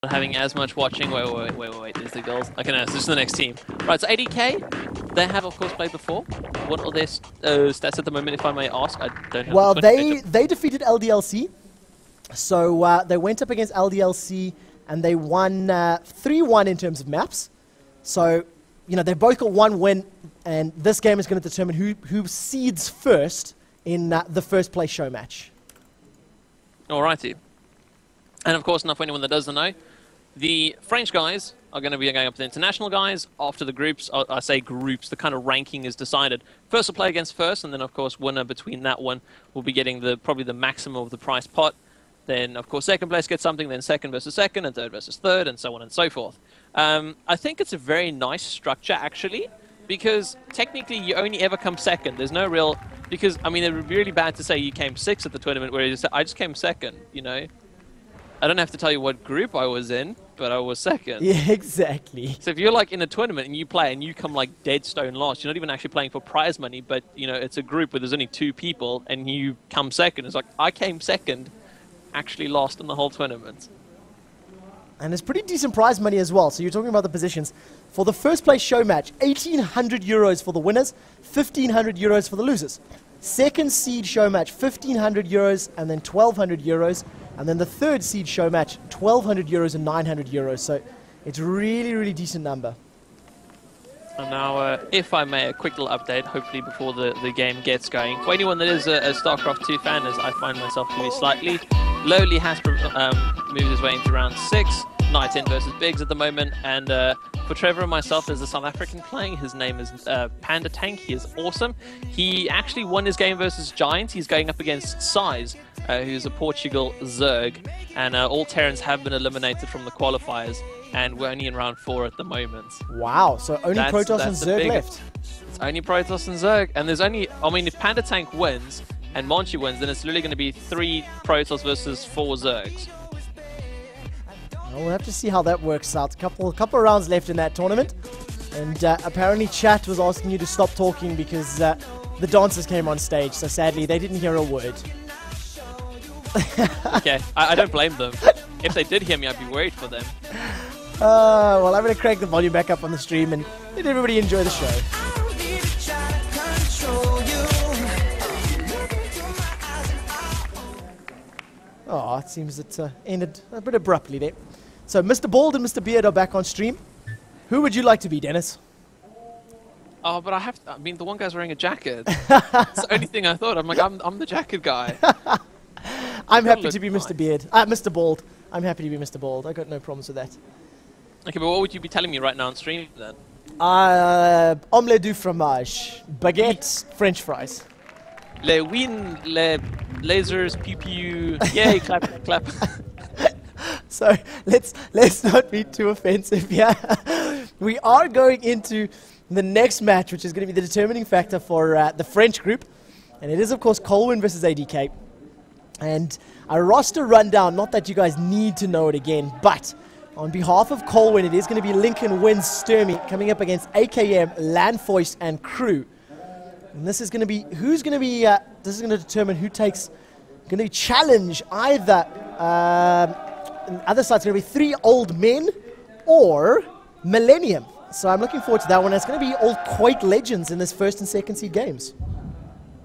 not having as much watching. Wait, there's the goals. Okay, no, so this is the next team. Right, so ADK, they have of course played before. What are their stats at the moment, if I may ask? I don't know. Well, they defeated LDLC. So they went up against LDLC and they won 3-1 in terms of maps. So, you know, they both got one win, and this game is going to determine who seeds first in the first place show match. Alrighty. And of course, enough for anyone that doesn't know, the French guys are going to be going up to the international guys after the groups. I say groups, the kind of ranking is decided. First will play against first, and then of course winner between that one will be getting probably the maximum of the prize pot. Then of course second place gets something, then second versus second, and third versus third, and so on and so forth. I think it's a very nice structure actually, because technically you only ever come second. There's no real, because I mean it would be really bad to say you came sixth at the tournament where you say, I just came second, you know. I don't have to tell you what group I was in, but I was second. Yeah, exactly. So if you're like in a tournament and you play and you come like dead stone last, you're not even actually playing for prize money, but you know, it's a group where there's only 2 people and you come second. It's like, I came second, actually lost in the whole tournament. And it's pretty decent prize money as well. So you're talking about the positions. For the first place show match, 1,800 euros for the winners, 1,500 euros for the losers. Second seed show match, 1,500 euros and then 1,200 euros. And then the third seed show match, 1,200 euros and 900 euros. So it's really, really decent number. And now, if I may, a quick little update, hopefully before the game gets going. For anyone that is a StarCraft 2 fan, as I find myself to be slightly, Lowly has moved his way into round 6. Knight 10 versus Biggs at the moment. And for Trevor and myself, there's a South African playing. His name is Panda Tank. He is awesome. He actually won his game versus Giants. He's going up against Size, who's a Portugal Zerg. And all Terrans have been eliminated from the qualifiers. And we're only in round 4 at the moment. Wow, so only Protoss and Zerg left. It's only Protoss and Zerg. And there's only, I mean, if Panda Tank wins and Monchi wins, then it's literally going to be 3 Protoss versus 4 Zergs. Well, we'll have to see how that works out. A couple of rounds left in that tournament. And apparently chat was asking you to stop talking because the dancers came on stage. So sadly, they didn't hear a word. Okay, I don't blame them. If they did hear me, I'd be worried for them. Well, I'm going to crank the volume back up on the stream and let everybody enjoy the show. Oh, it seems it ended a bit abruptly there. So Mr. Bald and Mr. Beard are back on stream. Who would you like to be, Dennis? Oh, but I mean, the one guy's wearing a jacket. That's the only thing I thought. I'm like, I'm the jacket guy. I'm happy to be Mr. Beard. Mr. Bald. I'm happy to be Mr. Bald. I got no problems with that. Okay, but what would you be telling me right now on stream then? Omelette du fromage, baguette, French fries. Les win, les lasers, pew pew, yay, clap, clap. So let's not be too offensive here. We are going into the next match, which is going to be the determining factor for the French group, and it is of course COLWN versus ADK. And a roster rundown, not that you guys need to know it again, but on behalf of COLWN, it is going to be Lincoln Wins Sturmy coming up against AKM, Landfoist, and Crew. And this is going to be, who's going to be, this is going to determine who takes, going to challenge either, the other side's going to be 3 Old Men or Millennium. So I'm looking forward to that one. It's going to be all Quake legends in this first and second seed games.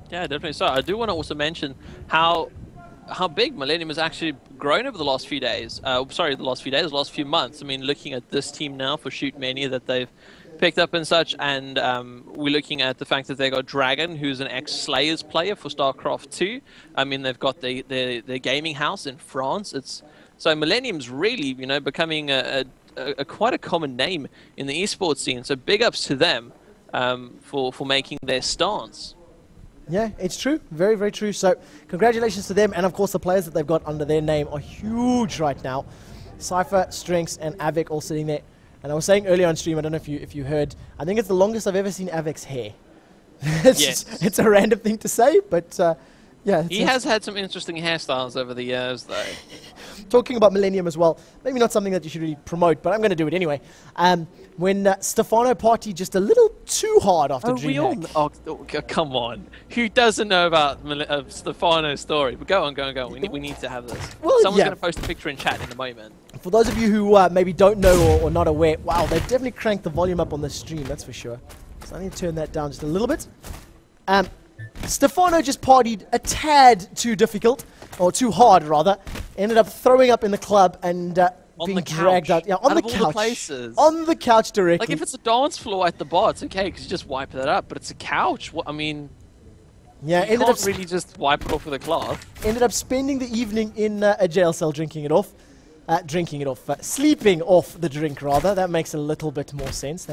Yeah, definitely so. I do want to also mention how big Millennium has actually grown over the last few days. The last few months. I mean, looking at this team now for Shoot Many that they've picked up and such, and we're looking at the fact that they got Dragon, who's an ex-Slayers player for StarCraft 2. I mean, they've got their gaming house in France. So Millennium's really, you know, becoming quite a common name in the esports scene. So big ups to them for making their stance. Yeah, it's true. Very, very true. So congratulations to them. And of course, the players that they've got under their name are huge right now. Cypher, Strengths, and Avik all sitting there. And I was saying earlier on stream, I don't know if you heard, I think it's the longest I've ever seen Avik's hair. It's a random thing to say, but Yeah, He has had some interesting hairstyles over the years, though. Talking about Millennium as well, maybe not something that you should really promote, but I'm going to do it anyway. When Stefano partied just a little too hard after DreamHack. Come on. Who doesn't know about Stefano's story? But go on. We need to have this. Well, Someone's going to post a picture in chat in a moment. For those of you who maybe don't know or not aware, wow, they've definitely cranked the volume up on the stream, that's for sure. So I need to turn that down just a little bit. Stefano just partied a tad too difficult, or too hard rather. Ended up throwing up in the club and being dragged out. Yeah, on the couch. Places. On the couch directly. Like if it's a dance floor at the bar, it's okay because you just wipe that up. But it's a couch. I mean, yeah, you can't really just wipe it off with a cloth. Ended up spending the evening in a jail cell sleeping off the drink rather. That makes a little bit more sense.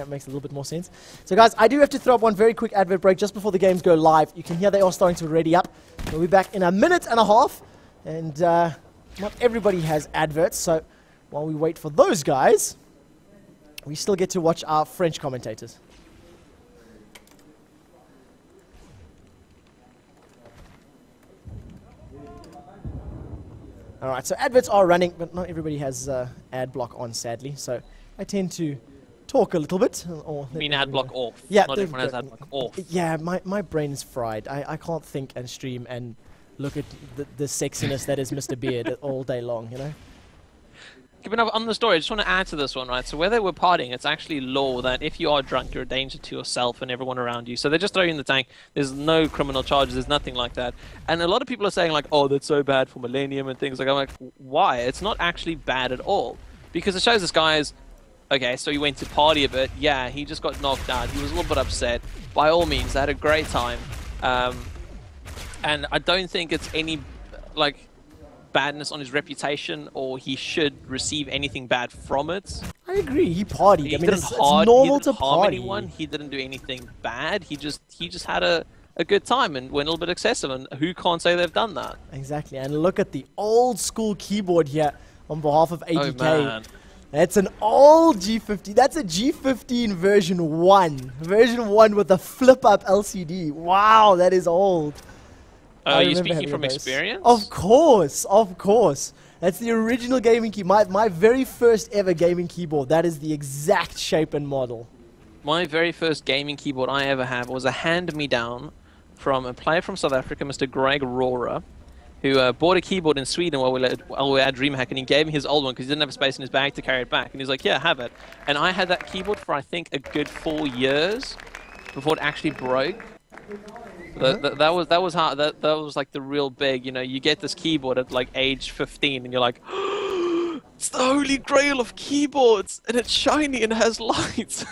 So guys, I do have to throw up one very quick advert break just before the games go live. You can hear they are starting to ready up. We'll be back in a minute and a half, and not everybody has adverts, so while we wait for those guys, we still get to watch our French commentators. Alright, so adverts are running, but not everybody has ad block on, sadly. So I tend to talk a little bit. You mean ad block off? Yeah. Not everyone has ad block off. Yeah, my brain is fried. I can't think and stream and look at the sexiness that is Mr. Beard all day long, you know? Keeping up on the story, I just want to add to this one, right? So where they were partying, it's actually law that if you are drunk, you're a danger to yourself and everyone around you. So they just throw you in the tank. There's no criminal charges. There's nothing like that. And a lot of people are saying like, oh, that's so bad for Millennium and things like that. I'm like, why? It's not actually bad at all. Because it shows this guy's, okay, so he went to party a bit. Yeah, he just got knocked out. He was a little bit upset. By all means, they had a great time. And I don't think it's any, like, badness on his reputation, or he should receive anything bad from it. I agree. He partied. He I mean, it's normal to harm party. anyone. He didn't do anything bad. He just had a good time and went a little bit excessive. And who can't say they've done that? Exactly. And look at the old school keyboard here on behalf of 80K. Oh, man. That's an old G50. That's a G15 version 1. Version 1 with a flip-up LCD. Wow, that is old. Are you speaking from experience? Of course, of course. That's the original gaming key. My very first ever gaming keyboard. That is the exact shape and model. My very first gaming keyboard I ever had was a hand-me-down from a player from South Africa, Mr. Greg Rohrer, who bought a keyboard in Sweden while we were at DreamHack, and he gave me his old one because he didn't have space in his bag to carry it back. And he's like, yeah, have it. And I had that keyboard for, I think, a good 4 years before it actually broke. That was hard. That was like the real big, you know, you get this keyboard at like age 15 and you're like, oh, it's the holy grail of keyboards and it's shiny and has lights.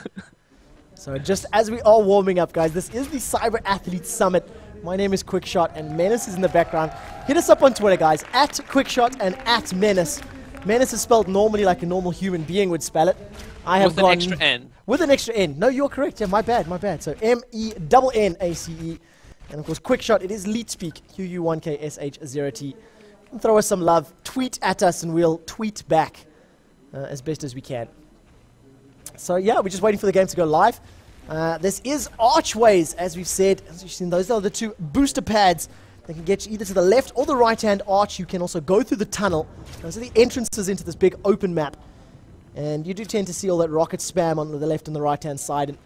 So just as we are warming up, guys, this is the Cyber Athlete Summit. My name is Quickshot and Menace is in the background. Hit us up on Twitter, guys, at Quickshot and at Menace. Menace is spelled normally like a normal human being would spell it. I have with an extra N. With an extra N. No, you're correct. Yeah, my bad. So M-E-N-N-A-C-E. And of course, Quickshot, it is Leetspeak, QU1KSH0T. And throw us some love, tweet at us, and we'll tweet back as best as we can. So yeah, we're just waiting for the game to go live. This is Archways, as we've said. As you've seen, those are the two booster pads. They can get you either to the left or the right-hand arch. You can also go through the tunnel. Those are the entrances into this big open map. And you do tend to see all that rocket spam on the left and the right-hand side. And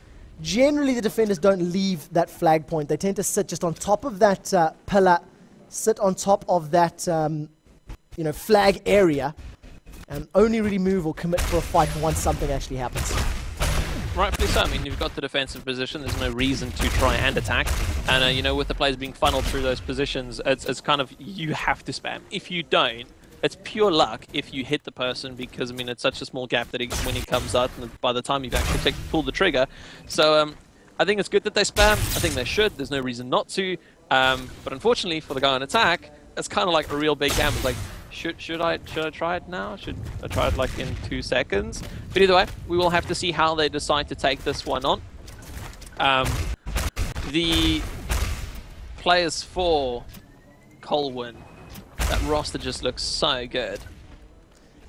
generally, the defenders don't leave that flag point. They tend to sit just on top of that pillar, sit on top of that flag area, and only really move or commit for a fight once something actually happens. Rightfully so. I mean, you've got the defensive position. There's no reason to try and attack. And, with the players being funneled through those positions, it's kind of, you have to spam. If you don't, it's pure luck if you hit the person because, I mean, it's such a small gap that when he comes out, and by the time you've actually pulled the trigger. So I think it's good that they spam. I think they should. There's no reason not to. But unfortunately, for the guy on attack, it's kind of like a real big gamble. It's like, should I try it now? Should I try it like in 2 seconds? But either way, we will have to see how they decide to take this one on. The players for COLWN, that roster just looks so good.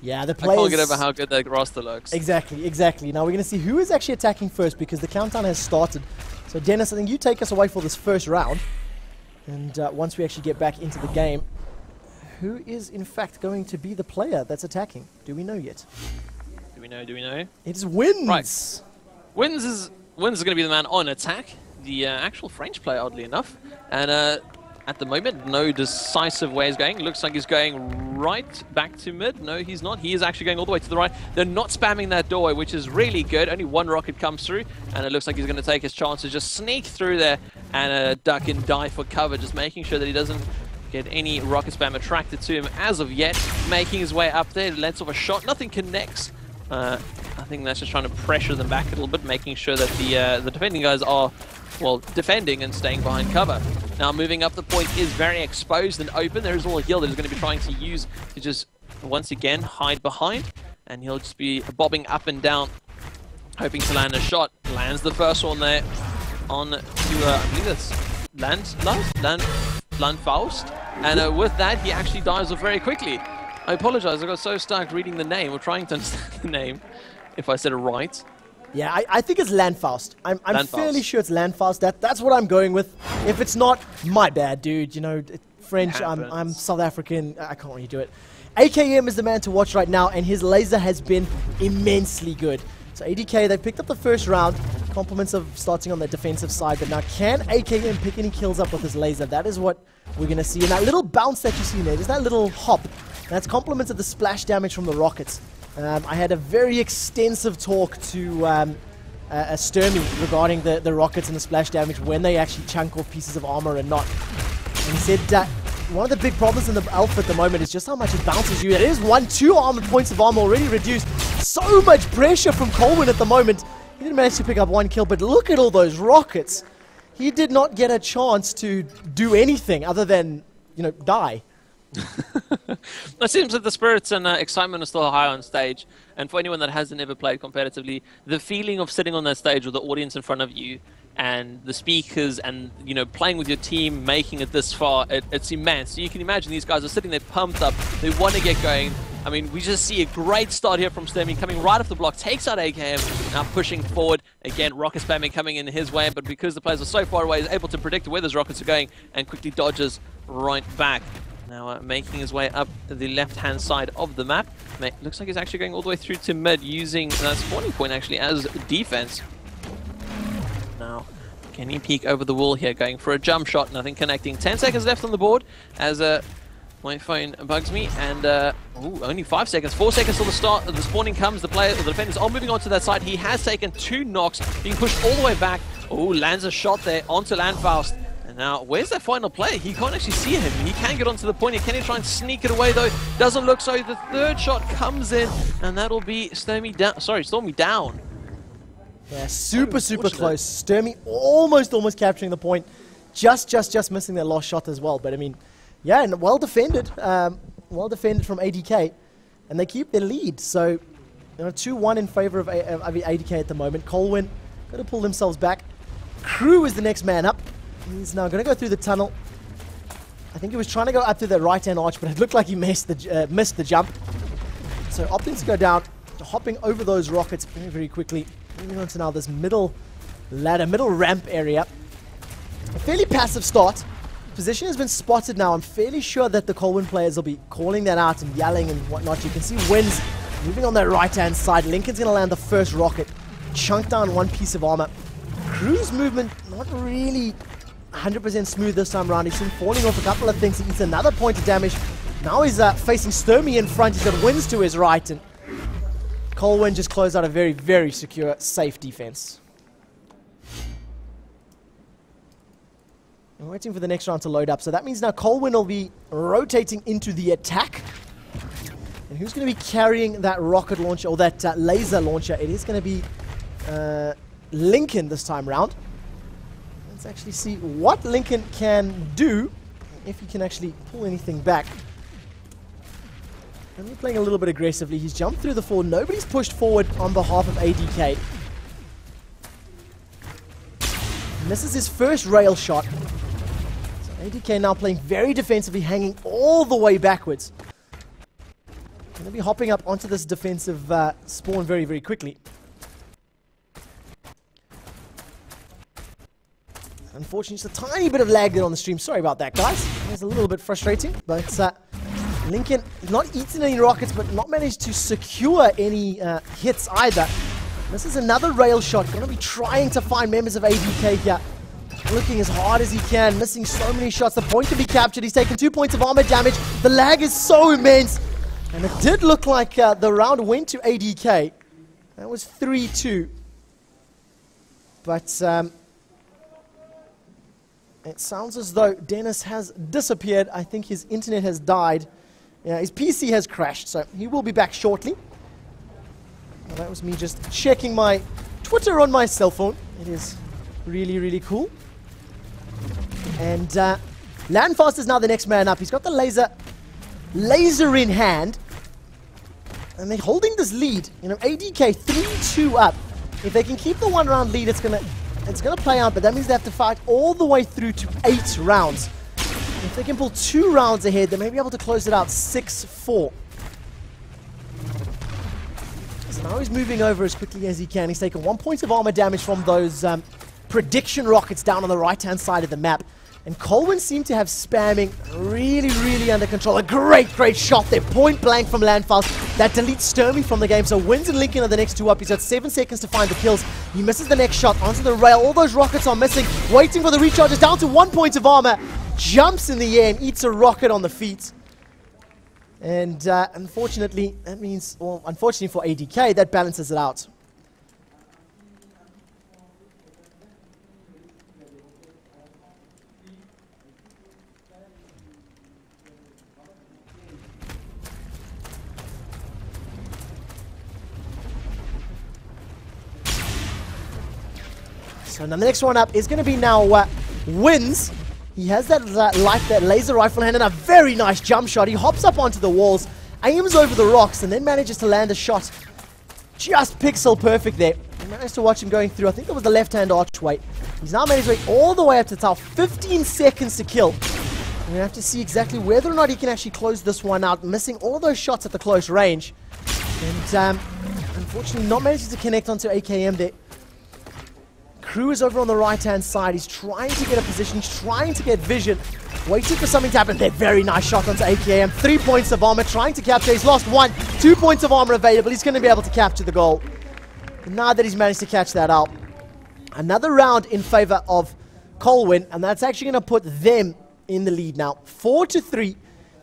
Yeah, the players... I can't get over how good that roster looks. Exactly. Now we're going to see who is actually attacking first because the countdown has started. So Dennis, I think you take us away for this first round. And once we actually get back into the game, who is in fact going to be the player that's attacking? Do we know yet? Do we know? Do we know? It's Wins! Right. Wins is going to be the man on attack. The actual French player, oddly enough. And at the moment, no decisive way he's going. Looks like he's going right back to mid. No, he's not. He is actually going all the way to the right. They're not spamming that doorway, which is really good. Only one rocket comes through, and it looks like he's going to take his chances, just sneak through there and duck and dive for cover, just making sure that he doesn't get any rocket spam attracted to him as of yet. Making his way up there, lets off a shot. Nothing connects. I think that's just trying to pressure them back a little bit, making sure that the defending guys are, well, defending and staying behind cover. Now moving up the point is very exposed and open. There is all a heal that he's going to be trying to use to just, once again, hide behind. And he'll just be bobbing up and down, hoping to land a shot. Lands the first one there on to, I believe that's Landfaust. And with that, he actually dives off very quickly. I apologize, I got so stuck reading the name, or trying to understand the name, if I said it right. Yeah, I think it's Landfaust. I'm fairly sure it's Landfaust. That's what I'm going with. If it's not, my bad, dude. You know, French, I'm South African. I can't really do it. AKM is the man to watch right now, and his laser has been immensely good. So ADK, they picked up the first round. Compliments of starting on the defensive side, but now can AKM pick any kills up with his laser? That is what we're going to see. And that little bounce that you see there, there's that little hop. That's compliments of the splash damage from the rockets. I had a very extensive talk to Sturmy regarding the rockets and the splash damage when they actually chunk off pieces of armor and not. And he said that one of the big problems in the alpha at the moment is just how much it bounces you. It is 2 armor points of armor already reduced. So much pressure from COLWN at the moment. He didn't manage to pick up 1 kill, but look at all those rockets. He did not get a chance to do anything other than, you know, die. It seems that the spirits and excitement are still high on stage, and for anyone that hasn't ever played competitively, the feeling of sitting on that stage with the audience in front of you and the speakers and, you know, playing with your team, making it this far, it's immense. So you can imagine these guys are sitting there pumped up, they want to get going. I mean, we just see a great start here from Sturmy, coming right off the block, takes out AKM, now pushing forward. Again, rocket spamming coming in his way, but because the players are so far away, he's able to predict where those rockets are going and quickly dodges right back. Now making his way up the left-hand side of the map. Looks like he's actually going all the way through to mid, using that spawning point actually as defense. Now, can he peek over the wall here, going for a jump shot, nothing connecting. 10 seconds left on the board as my phone bugs me, and ooh, only 5 seconds. 4 seconds till the start. The spawning comes. The defenders are moving on to that side. He has taken 2 knocks, being pushed all the way back. Oh, lands a shot there onto Landfaust. And now, where's that final play? He can't actually see him. He can get onto the point. Can he try and sneak it away though? Doesn't look so. The third shot comes in, and that'll be Stormy down. Yeah, super close. Sturmy almost capturing the point. Just missing their last shot as well. But I mean, yeah, and well defended. Well defended from ADK. And they keep their lead. So, you know, 2-1 in favor of ADK at the moment. COLWN got to pull themselves back. Crew is the next man up. He's now going to go through the tunnel. I think he was trying to go up through the right-hand arch, but it looked like he missed the jump. So opting to go down, hopping over those rockets very quickly. Moving on to now this middle ladder, middle ramp area. A fairly passive start. Position has been spotted now. I'm fairly sure that the COLWN players will be calling that out and yelling and whatnot. You can see Wins moving on that right-hand side. Lincoln's going to land the first rocket. Chunk down 1 piece of armor. Crew's movement not really 100% smooth this time around. He's seen falling off a couple of things. He eats another point of damage. Now he's facing Sturmy in front. He's got Wins to his right. And COLWN just closed out a very secure, safe defense. I'm waiting for the next round to load up. So that means now COLWN will be rotating into the attack. And who's going to be carrying that rocket launcher, or that laser launcher? It is going to be Lincoln this time round. Let's actually see what Lincoln can do, if he can actually pull anything back. Only playing a little bit aggressively. He's jumped through the floor. Nobody's pushed forward on behalf of ADK. And this is his first rail shot. So ADK now playing very defensively, hanging all the way backwards. Going to be hopping up onto this defensive spawn very quickly. Unfortunately, just a tiny bit of lag there on the stream. Sorry about that, guys. It's a little bit frustrating, but Lincoln not eaten any rockets, but not managed to secure any hits either. This is another rail shot. Going to be trying to find members of ADK here. Looking as hard as he can, missing so many shots. The point can be captured. He's taken 2 points of armor damage. The lag is so immense. And it did look like the round went to ADK. That was 3-2. But it sounds as though Dennis has disappeared. I think his internet has died. Yeah, his PC has crashed, so he will be back shortly. Well, that was me just checking my Twitter on my cell phone. It is really, really cool. And Landfast is now the next man up. He's got the laser in hand. And they're holding this lead. You know, ADK 3-2 up. If they can keep the 1 round lead, it's gonna play out, but that means they have to fight all the way through to 8 rounds. If they can pull 2 rounds ahead, they may be able to close it out 6-4. So now he's moving over as quickly as he can. He's taken 1 point of armor damage from those prediction rockets down on the right-hand side of the map. And COLWN seem to have spamming really, really under control. A great shot there. Point blank from Landfast. That deletes Sturmy from the game. So Wins and Lincoln are the next 2 up. He's got 7 seconds to find the kills. He misses the next shot onto the rail. All those rockets are missing. Waiting for the recharges. Down to 1 point of armor. Jumps in the air and eats a rocket on the feet. And unfortunately, that means, well, unfortunately for ADK, that balances it out. So now the next one up is going to be now Wins. He has that laser rifle hand and a very nice jump shot. He hops up onto the walls, aims over the rocks, and then manages to land a shot just pixel perfect there. I managed to watch him going through. I think that was the left-hand archway. He's now made his way all the way up to the top. 15 seconds to kill. We have to see exactly whether or not he can actually close this one out, missing all those shots at the close range. And unfortunately not managing to connect onto AKM there. Crew is over on the right-hand side. He's trying to get a position. He's trying to get vision. Waiting for something to happen. That very nice shot onto AKM. 3 points of armor. Trying to capture. He's lost 1. 2 points of armor available. He's going to be able to capture the goal. Now that he's managed to catch that out. Another round in favor of COLWN. And that's actually going to put them in the lead now. 4-3.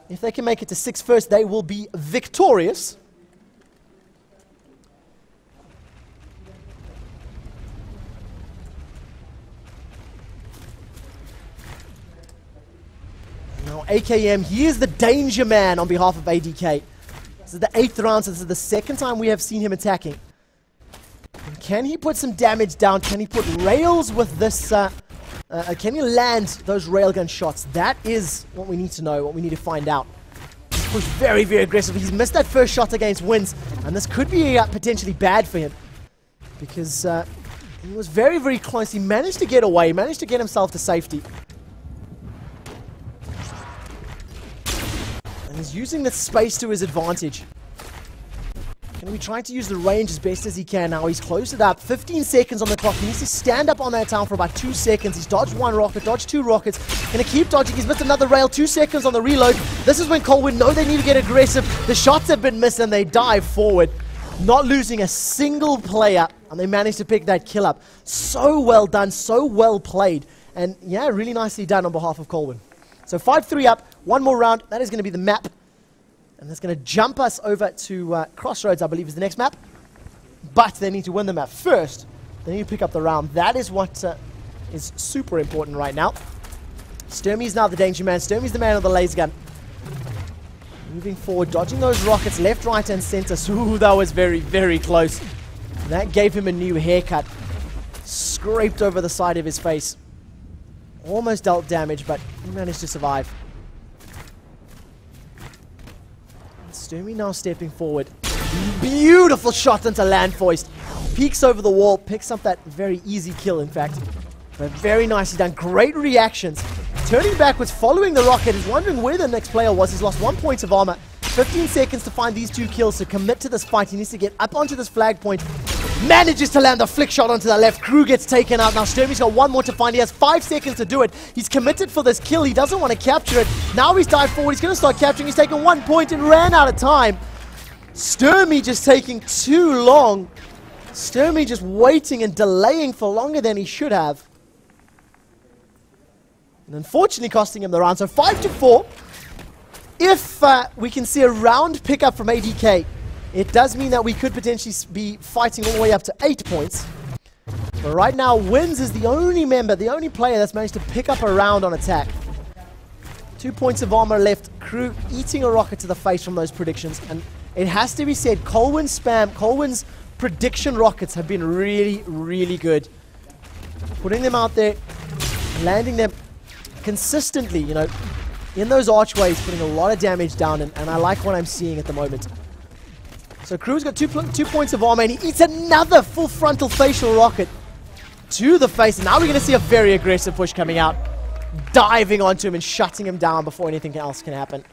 If they can make it to 6 first, they will be victorious. Now AKM, he is the danger man on behalf of ADK. This is the 8th round, so this is the 2nd time we have seen him attacking. And can he put some damage down? Can he put rails with this? Can he land those railgun shots? That is what we need to know, what we need to find out. He's pushed very, very aggressively. He's missed that first shot against Wins, and this could be potentially bad for him. Because he was very, very close. He managed to get away, managed to get himself to safety. He's using the space to his advantage. Going to be trying to use the range as best as he can now. He's closed it up. 15 seconds on the clock. He needs to stand up on that town for about 2 seconds. He's dodged 1 rocket, dodged 2 rockets. Going to keep dodging. He's missed another rail. 2 seconds on the reload. This is when COLWN know they need to get aggressive. The shots have been missed and they dive forward. Not losing a single player. And they managed to pick that kill up. So well done. So well played. And yeah, really nicely done on behalf of COLWN. So 5-3 up. 1 more round. That is going to be the map. And that's going to jump us over to Crossroads, I believe, is the next map. But they need to win the map first. They need to pick up the round. That is what is super important right now. Sturmy's now the danger man. Sturmy's the man of the laser gun. Moving forward, dodging those rockets left, right, and center. Ooh, that was very, very close. That gave him a new haircut. Scraped over the side of his face. Almost dealt damage, but he managed to survive. Sturmy now stepping forward. Beautiful shot into Landfoist. Peeks over the wall, picks up that very easy kill, in fact. But very nicely done. Great reactions. Turning backwards, following the rocket. He's wondering where the next player was. He's lost 1 point of armor. 15 seconds to find these 2 kills to commit to this fight. He needs to get up onto this flag point. Manages to land a flick shot onto the left. Crew gets taken out. Now Sturmy's got one more to find. He has 5 seconds to do it. He's committed for this kill. He doesn't want to capture it. Now he's dived forward. He's going to start capturing. He's taken 1 point and ran out of time. Sturmy just taking too long. Sturmy just waiting and delaying for longer than he should have. And unfortunately costing him the round. So 5-4. If we can see a round pickup from ADK, it does mean that we could potentially be fighting all the way up to 8 points. But right now, Wins is the only member, the only player that's managed to pick up a round on attack. 2 points of armor left. Crew eating a rocket to the face from those predictions. And it has to be said, COLWN's prediction rockets have been really, really good. Putting them out there, landing them consistently, you know, in those archways, putting a lot of damage down, and I like what I'm seeing at the moment. So Crew's got 2 points of armor, and he eats another full frontal facial rocket to the face. And now we're going to see a very aggressive push coming out, diving onto him and shutting him down before anything else can happen.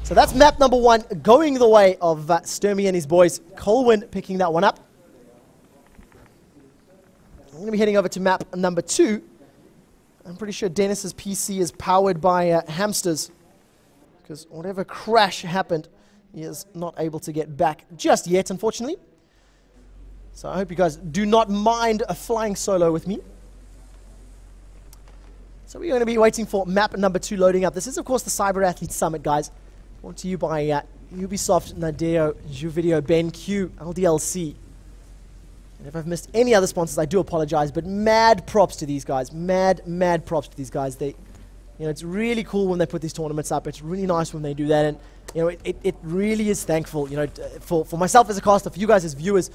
So that's map number 1, going the way of Sturmy and his boys. COLWN picking that one up. I'm going to be heading over to map number 2. I'm pretty sure Dennis's PC is powered by hamsters, because whatever crash happened, he is not able to get back just yet, unfortunately. So I hope you guys do not mind a flying solo with me. So we're going to be waiting for map number 2 loading up. This is, of course, the Cyber Athlete Summit, guys. Brought to you by Ubisoft, Nadeo, Juvideo, BenQ, LDLC. And if I've missed any other sponsors, I do apologize, but mad props to these guys. Mad props to these guys. They, you know, it's really cool when they put these tournaments up. It's really nice when they do that, and you know, it really is thankful. You know, for myself as a caster, for you guys as viewers,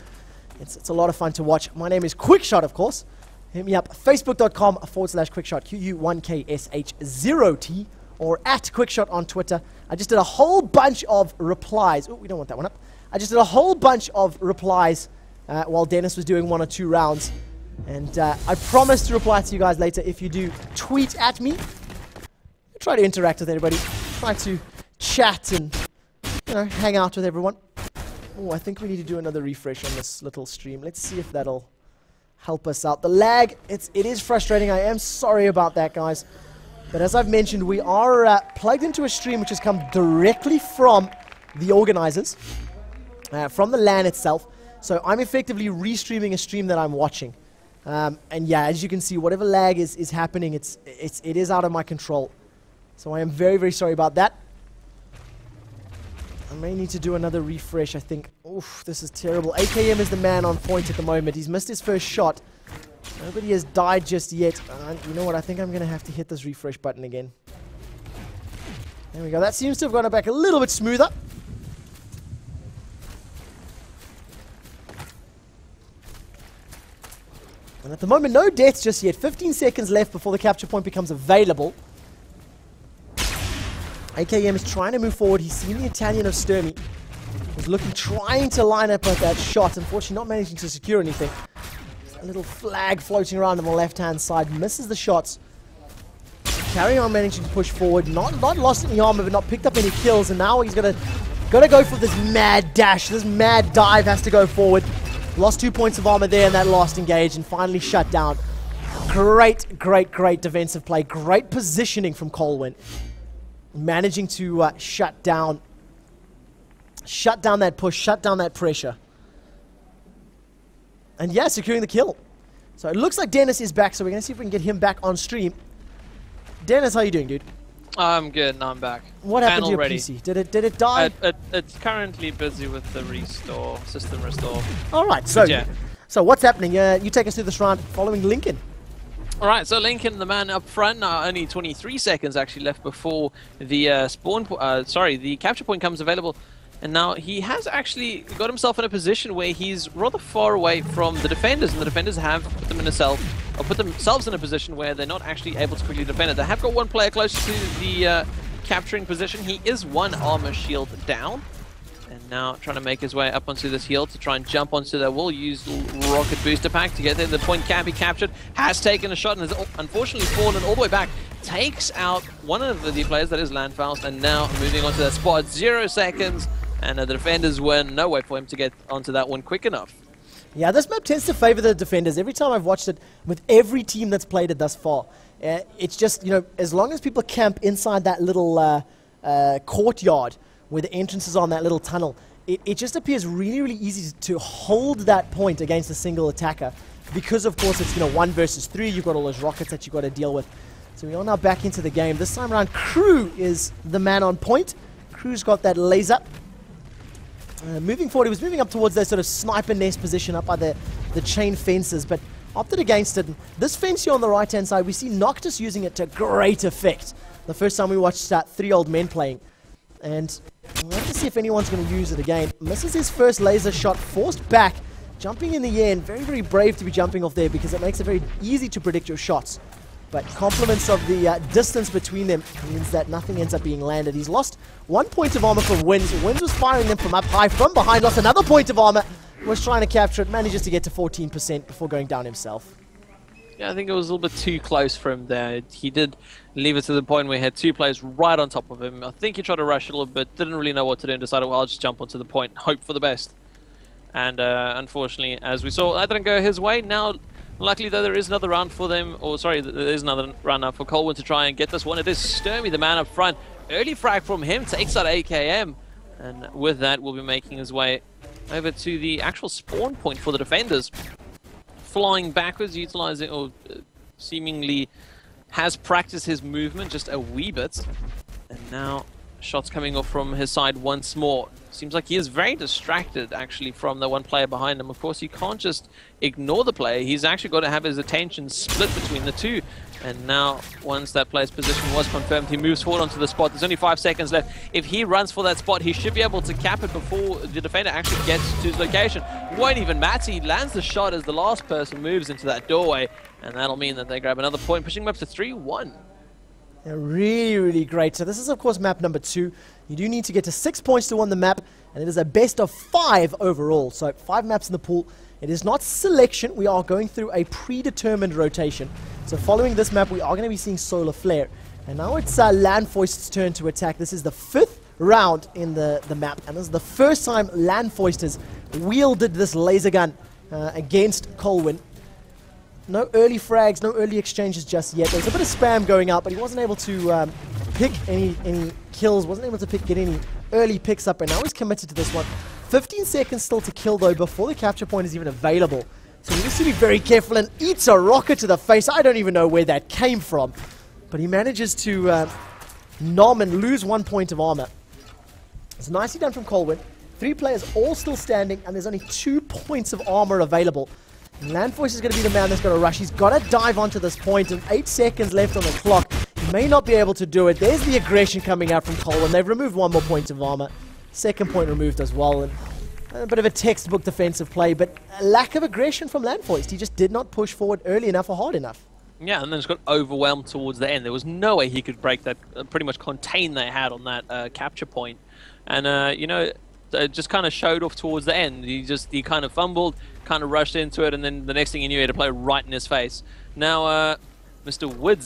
it's a lot of fun to watch. My name is Quickshot, of course. Hit me up, facebook.com/Quickshot, QU1KSH0T, or @Quickshot on Twitter. I just did a whole bunch of replies. Oh, we don't want that one up. I just did a whole bunch of replies while Dennis was doing 1 or 2 rounds. And I promise to reply to you guys later if you do tweet at me. I try to interact with everybody. Try to chat and, you know, hang out with everyone. Oh, I think we need to do another refresh on this little stream. Let's see if that'll help us out. The lag, it is frustrating. I am sorry about that, guys. But as I've mentioned, we are plugged into a stream which has come directly from the organizers, from the LAN itself. So I'm effectively restreaming a stream that I'm watching. And yeah, as you can see, whatever lag is happening, it is out of my control. So I am very, very sorry about that. I may need to do another refresh, I think. Oof, this is terrible. AKM is the man on point at the moment. He's missed his first shot. Nobody has died just yet. You know what? I think I'm going to have to hit this refresh button again. There we go. That seems to have gone back a little bit smoother. And at the moment, no deaths just yet. 15 seconds left before the capture point becomes available. AKM is trying to move forward. He's seen the Italian of Sturmy. He's trying to line up at that shot. Unfortunately, not managing to secure anything. A little flag floating around on the left-hand side. Misses the shots. Carry on managing to push forward. Not lost any armor, but not picked up any kills. And now he's got to go for this mad dash. This mad dive has to go forward. Lost 2 points of armor there in that last engage and finally shut down. Great defensive play. Great positioning from COLWN. Managing to shut down that push, shut down that pressure. And yeah, securing the kill. So it looks like Dennis is back, so we're going to see if we can get him back on stream. Dennis, how you doing, dude? I'm good, now I'm back. What happened to your PC? Did it die? It's currently busy with the system restore. Alright, so, yeah. So what's happening? You take us through this round following Lincoln. Alright, so Lincoln, the man up front, now only 23 seconds actually left before the the capture point comes available. And now he has actually got himself in a position where he's rather far away from the defenders, and the defenders have put themselves in a position where they're not actually able to quickly defend it. They have got one player close to the capturing position. He is 1 armor shield down, and now trying to make his way up onto this hill to try and jump onto that wall. Use rocket booster pack to get there. The point can be captured. Has taken a shot and has unfortunately fallen all the way back. Takes out one of the players, that is Landfaust, and now moving on to that spot. 0 seconds. And the defenders were no way for him to get onto that one quick enough. Yeah, this map tends to favor the defenders. Every time I've watched it, with every team that's played it thus far, it's just, you know, as long as people camp inside that little courtyard where the entrance is on that little tunnel, it just appears really, really easy to hold that point against a single attacker. Because, of course, it's, you know, 1 versus 3. You've got all those rockets that you've got to deal with. So we are now back into the game. This time around, Crew is the man on point. Crew's got that laser. Moving forward, he was moving up towards that sort of sniper nest position up by the chain fences, but opted against it. This fence here on the right-hand side, we see Noctis using it to great effect. The first time we watched 3 old men playing. And we'll have to see if anyone's going to use it again. Misses his first laser shot, forced back, jumping in the air, and very, very brave to be jumping off there because it makes it very easy to predict your shots. But compliments of the distance between them means that nothing ends up being landed. He's lost 1 point of armor from Wins. Wins was firing them from up high, from behind, lost another point of armor, was trying to capture it, manages to get to 14% before going down himself. Yeah, I think it was a little bit too close for him there. He did leave it to the point where he had 2 players right on top of him. I think he tried to rush a little bit, didn't really know what to do, and decided, well, I'll just jump onto the point, hope for the best. And unfortunately, as we saw, that didn't go his way. Now, luckily, though, there is another round for them, or sorry, there is another round now for COLWN to try and get this one. It is Sturmy, the man up front. Early frag from him, takes out AKM. And with that, we'll be making his way over to the actual spawn point for the defenders. Flying backwards, utilizing, or seemingly has practiced his movement just a wee bit. And now, shots coming off from his side once more. Seems like he is very distracted, actually, from the one player behind him. Of course, you can't just ignore the player. He's actually got to have his attention split between the two. And now, once that player's position was confirmed, he moves forward onto the spot. There's only 5 seconds left. If he runs for that spot, he should be able to cap it before the defender actually gets to his location. Won't even matter. He lands the shot as the last person moves into that doorway. And that'll mean that they grab another point, pushing him up to 3-1. Yeah, really, really great. So this is, of course, map number 2. You do need to get to 6 points to win the map, and it is a best of 5 overall. So 5 maps in the pool. It is not selection. We are going through a predetermined rotation. So following this map, we are going to be seeing Solar Flare. And now it's Landfoist's turn to attack. This is the 5th round in the map, and this is the first time Landfoist has wielded this laser gun against COLWN. No early frags, no early exchanges just yet. There's a bit of spam going out, but he wasn't able to pick any kills, wasn't able to get any early picks up, and now he's committed to this one. 15 seconds still to kill, though, before the capture point is even available. So he needs to be very careful and eats a rocket to the face. I don't even know where that came from, but he manages to nom and lose 1 point of armor. It's nicely done from COLWN. 3 players all still standing, and there's only 2 points of armor available. Landfoist is going to be the man that's going to rush. He's got to dive onto this point, and 8 seconds left on the clock. He may not be able to do it. There's the aggression coming out from COLWN. They've removed 1 more point of armor. 2nd point removed as well, and a bit of a textbook defensive play, but a lack of aggression from Landfoist. He just did not push forward early enough or hard enough. Yeah, and then just got overwhelmed towards the end. There was no way he could break that, pretty much contain they had on that capture point. And, you know, just kind of showed off towards the end. He kind of fumbled, kind of rushed into it, and then the next thing he knew, he had to play right in his face. Now, Mr. Wins,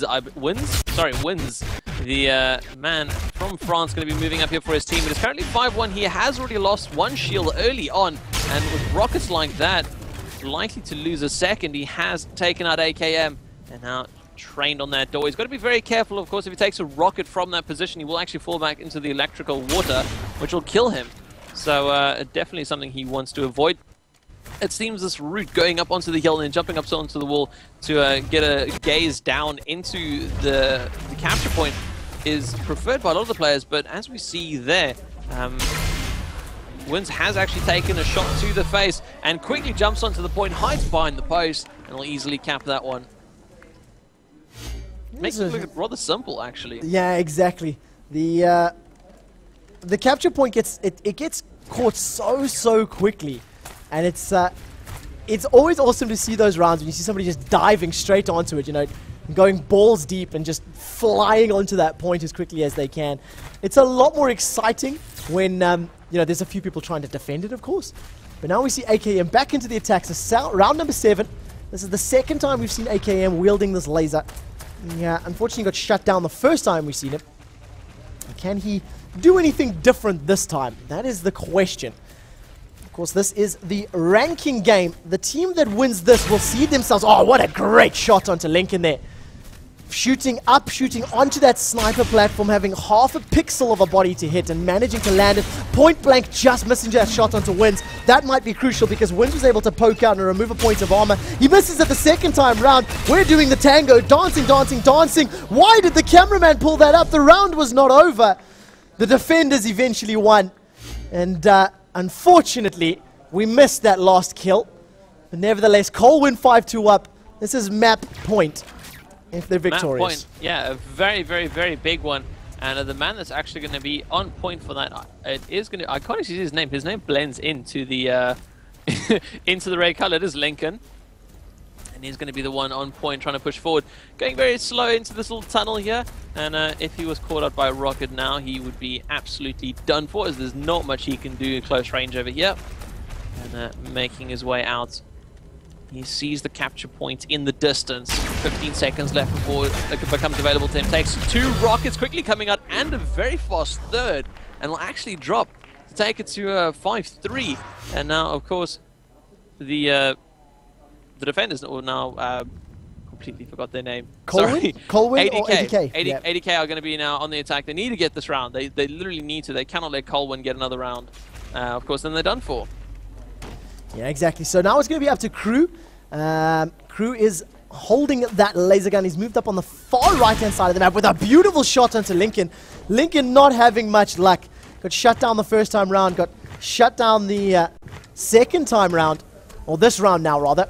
the man from France, going to be moving up here for his team. It is currently 5-1. He has already lost 1 shield early on, and with rockets like that, likely to lose a second. He has taken out AKM, and now trained on that door. He's got to be very careful, of course. If he takes a rocket from that position, he will actually fall back into the electrical water, which will kill him. So definitely something he wants to avoid. It seems this route going up onto the hill and then jumping up onto the wall to get a gaze down into the capture point is preferred by a lot of the players, but as we see there, Wins has actually taken a shot to the face and quickly jumps onto the point, hides behind the post, and will easily cap that one. Makes it look rather simple, actually. Yeah, exactly. The capture point gets caught so quickly, and it's always awesome to see those rounds when you see somebody just diving straight onto it, you know, going balls deep and just flying onto that point as quickly as they can. It's a lot more exciting when you know, there's a few people trying to defend it, of course. But now we see AKM back into the attacks. So round number 7. This is the 2nd time we've seen AKM wielding this laser. Yeah, unfortunately got shut down the first time we've seen it. Can he do anything different this time? That is the question. Of course, this is the ranking game. The team that wins this will see themselves... Oh, what a great shot onto Lincoln there. Shooting up, shooting onto that sniper platform, having half a pixel of a body to hit and managing to land it point blank, just missing that shot onto Wins. That might be crucial because Wins was able to poke out and remove a point of armor. He misses it the second time round. We're doing the tango, dancing, dancing, dancing. Why did the cameraman pull that up? The round was not over. The defenders eventually won. And unfortunately, we missed that last kill. But nevertheless, COLWN 5-2 up. This is map point. If they're victorious. Map point, yeah, a very, very, very big one. And the man that's actually going to be on point for that, it is going to... I can't actually see his name. His name blends into the into the red color. It is Lincoln. And he's going to be the one on point trying to push forward. Going very slow into this little tunnel here. And if he was caught out by a rocket now, he would be absolutely done for, as there's not much he can do at close range over here. And making his way out. He sees the capture point in the distance. 15 seconds left before it becomes available to him. Takes 2 rockets quickly coming out and a very fast third. And will actually drop to take it to 5-3. And now, of course, the defenders now completely forgot their name. COLWN? COLWN or ADK? ADK are going to be now on the attack. They need to get this round. They literally need to. They cannot let COLWN get another round. Of course, then they're done for. Yeah, exactly. So now it's going to be up to Crew. Crew is holding that laser gun. He's moved up on the far right-hand side of the map with a beautiful shot onto Lincoln. Lincoln not having much luck. Got shut down the first time round. Got shut down the second time round. Or this round now, rather.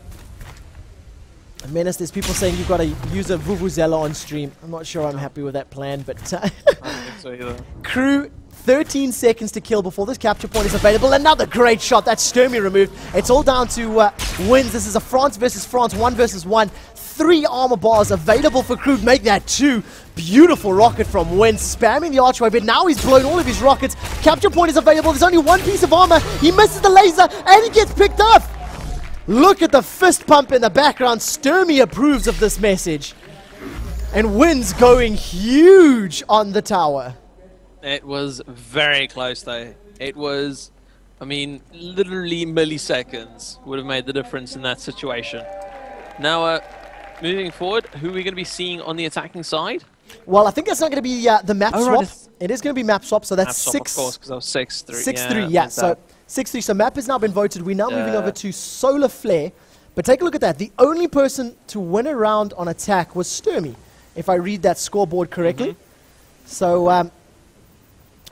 And Menace, there's people saying you've got to use a Vuvuzela on stream. I'm not sure I'm happy with that plan, but... I don't think so either. Crew... 13 seconds to kill before this capture point is available. Another great shot. That's Sturmy removed. It's all down to wins. This is a France versus France, 1 versus 1. 3 armor bars available for Crew to make that 2. Beautiful rocket from Wins, spamming the archway, but now he's blown all of his rockets. Capture point is available. There's only 1 piece of armor. He misses the laser, and he gets picked up. Look at the fist pump in the background. Sturmy approves of this message. And Wins going huge on the tower. It was very close, though. It was, I mean, literally milliseconds would have made the difference in that situation. Now, moving forward, who are we going to be seeing on the attacking side? Well, I think that's not going to be the map swap. Right, it is going to be map swap, so that's map swap, 6. Of course, because I was 6-3. 6-3, yeah. So 6-3. So map has now been voted. We're now moving over to Solar Flare. But take a look at that. The only person to win a round on attack was Sturmy, if I read that scoreboard correctly. So...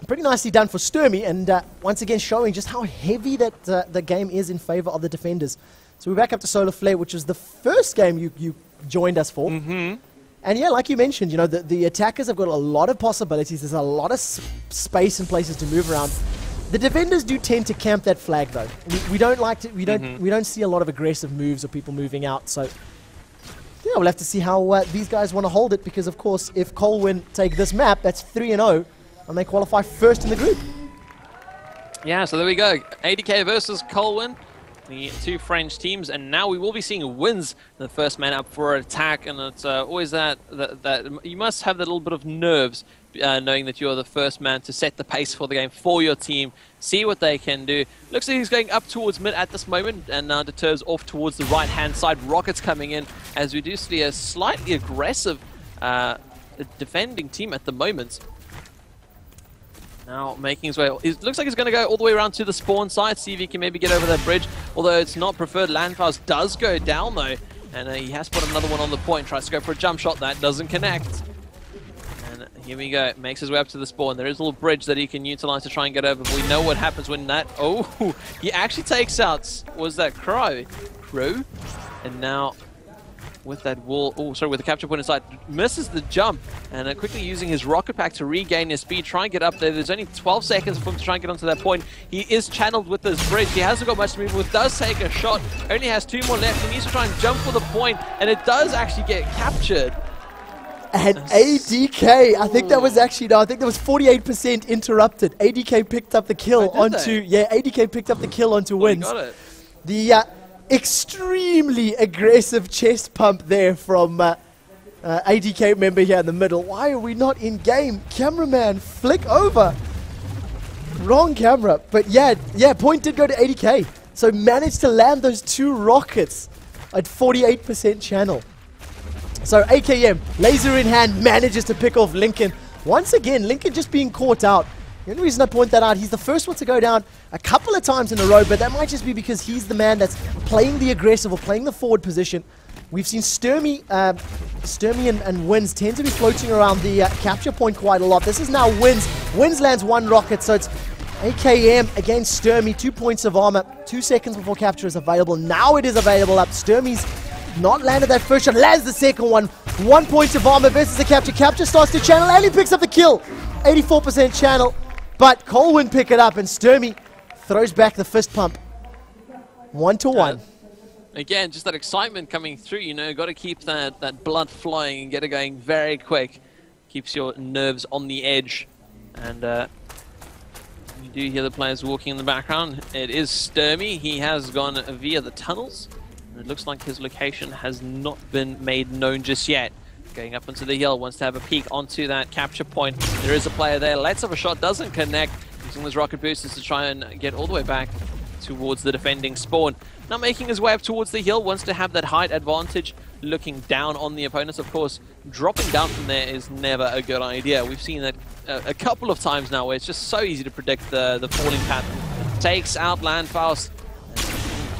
pretty nicely done for Sturmy, and once again showing just how heavy that the game is in favor of the defenders. So we're back up to Solar Flare, which was the first game you joined us for. And yeah, like you mentioned, you know, the attackers have got a lot of possibilities. There's a lot of space and places to move around. The defenders do tend to camp that flag, though. We don't like to. We don't see a lot of aggressive moves or people moving out. So yeah, we'll have to see how these guys want to hold it, because of course, if COLWN take this map, that's 3-0. And they qualify first in the group. Yeah, so there we go. ADK versus COLWN, the 2 French teams, and now we will be seeing Wins, the first man up for attack, and it's always that you must have that little bit of nerves, knowing that you're the first man to set the pace for the game for your team, see what they can do. Looks like he's going up towards mid at this moment, and now deters off towards the right-hand side. Rockets coming in, as we do see a slightly aggressive defending team at the moment. Now making his way, it looks like he's going to go all the way around to the spawn side, see if he can maybe get over that bridge, although it's not preferred. Landfast does go down though, and he has put another one on the point, tries to go for a jump shot, that doesn't connect. And here we go, makes his way up to the spawn. There is a little bridge that he can utilize to try and get over, but we know what happens when that, oh, he actually takes out, was that Crow? And now with that wall, oh sorry, with the capture point inside, misses the jump, and quickly using his rocket pack to regain his speed, try and get up there. There's only 12 seconds for him to try and get onto that point. He is channeled with this bridge. He hasn't got much to move with, does take a shot, only has 2 more left. He needs to try and jump for the point, and it does actually get captured. And ADK, I think that was actually, no, I think that was 48% interrupted. ADK picked up the kill ADK picked up the kill onto Wins. Got it. The extremely aggressive chest pump there from ADK member here in the middle. Why are we not in game? Cameraman, flick over. Wrong camera. But yeah, point did go to 80k. So managed to land those 2 rockets at 48% channel. So AKM, laser in hand, manages to pick off Lincoln. Once again, Lincoln just being caught out. The only reason I point that out, he's the first one to go down a couple of times in a row, but that might just be because he's the man that's playing the aggressive or playing the forward position. We've seen Sturmy and Wins tend to be floating around the capture point quite a lot. This is now Wins. Wins lands 1 rocket, so it's AKM against Sturmy, 2 points of armor, 2 seconds before capture is available. Now it is available up. Sturmy's not landed that first shot, lands the second one. 1 point of armor versus the capture. Capture starts to channel and he picks up the kill. 84% channel, but COLWN pick it up and Sturmy throws back the fist pump. 1-1. Again, just that excitement coming through, you know, got to keep that blood flowing and get it going very quick. Keeps your nerves on the edge. And you do hear the players walking in the background. It is Sturmy. He has gone via the tunnels. And it looks like his location has not been made known just yet. Going up onto the hill, wants to have a peek onto that capture point. There is a player there. Lets off a shot, doesn't connect. Using those rocket boosters to try and get all the way back towards the defending spawn. Now making his way up towards the hill, wants to have that height advantage, looking down on the opponents. Of course, dropping down from there is never a good idea. We've seen that a couple of times now where it's just so easy to predict the falling pattern. Takes out Landfaust.